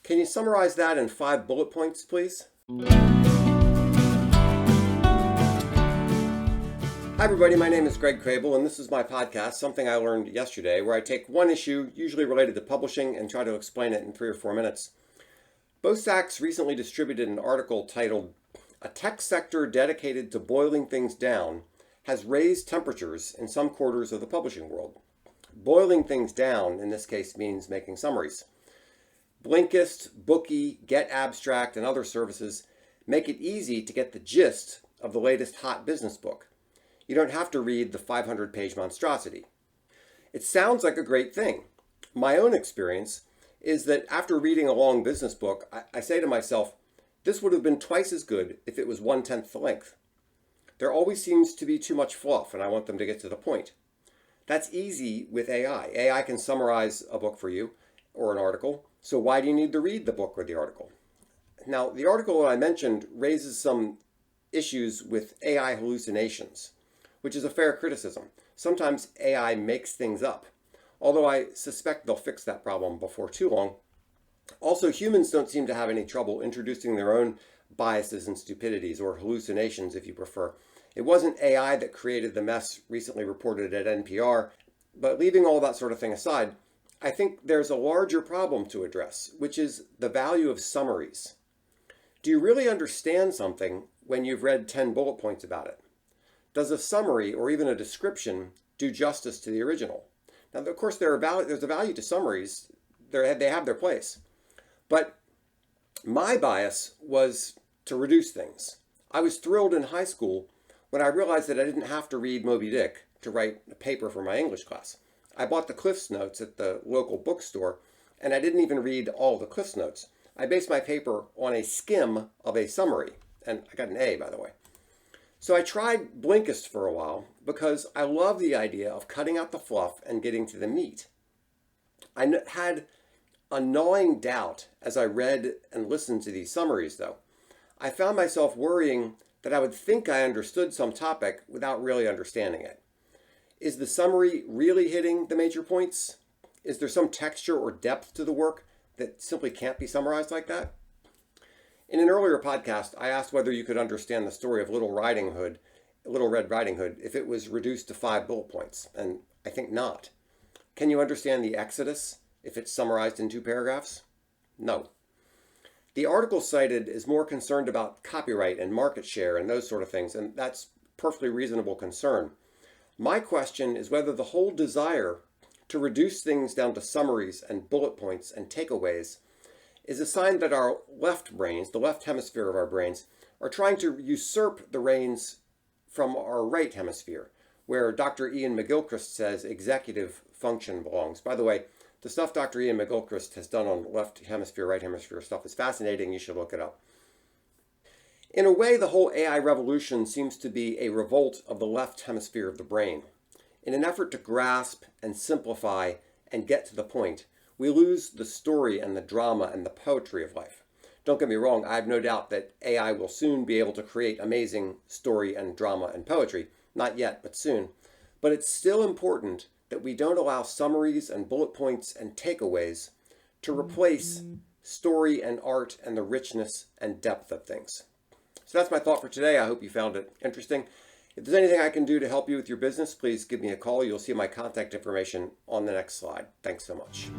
Can you summarize that in 5 bullet points, please? Hi everybody, my name is Greg Crable, and this is my podcast, Something I Learned Yesterday, where I take one issue, usually related to publishing, and try to explain it in 3 or 4 minutes. Bookey recently distributed an article titled, "A Tech Sector Dedicated to Boiling Things Down Has Raised Temperatures in Some Quarters of the Publishing World." Boiling things down, in this case, means making summaries. Blinkest, Bookey, getAbstract, and other services make it easy to get the gist of the latest hot business book. You don't have to read the 500-page monstrosity. It sounds like a great thing. My own experience is that after reading a long business book, I say to myself, this would have been twice as good if it was 1/10 the length. There always seems to be too much fluff, and I want them to get to the point. That's easy with AI. AI can summarize a book for you or an article, so why do you need to read the book or the article? Now, the article that I mentioned raises some issues with AI hallucinations, which is a fair criticism. Sometimes AI makes things up, although I suspect they'll fix that problem before too long. Also, humans don't seem to have any trouble introducing their own biases and stupidities, or hallucinations if you prefer. It wasn't AI that created the mess recently reported at NPR, but leaving all that sort of thing aside, I think there's a larger problem to address, which is the value of summaries. Do you really understand something when you've read 10 bullet points about it? Does a summary or even a description do justice to the original? Now, of course, there's a value to summaries. They have their place. But my bias was to reduce things. I was thrilled in high school when I realized that I didn't have to read Moby Dick to write a paper for my English class. I bought the Cliffs Notes at the local bookstore, and I didn't even read all the Cliffs Notes. I based my paper on a skim of a summary, and I got an A, by the way. So I tried Blinkest for a while because I love the idea of cutting out the fluff and getting to the meat. I had a gnawing doubt as I read and listened to these summaries, though. I found myself worrying that I would think I understood some topic without really understanding it. Is the summary really hitting the major points? Is there some texture or depth to the work that simply can't be summarized like that? In an earlier podcast, I asked whether you could understand the story of Little Red Riding Hood if it was reduced to 5 bullet points, and I think not. Can you understand the Exodus if it's summarized in 2 paragraphs? No. The article cited is more concerned about copyright and market share and those sort of things, and that's perfectly reasonable concern. My question is whether the whole desire to reduce things down to summaries and bullet points and takeaways is a sign that our left brains, the left hemisphere of our brains, are trying to usurp the reins from our right hemisphere, where Dr. Ian McGilchrist says executive function belongs. By the way, the stuff Dr. Ian McGilchrist has done on left hemisphere, right hemisphere stuff is fascinating. You should look it up. In a way, the whole AI revolution seems to be a revolt of the left hemisphere of the brain. In an effort to grasp and simplify and get to the point, we lose the story and the drama and the poetry of life. Don't get me wrong, I have no doubt that AI will soon be able to create amazing story and drama and poetry. Not yet, but soon. But it's still important that we don't allow summaries and bullet points and takeaways to replace story and art and the richness and depth of things. So that's my thought for today. I hope you found it interesting. If there's anything I can do to help you with your business, please give me a call. You'll see my contact information on the next slide. Thanks so much.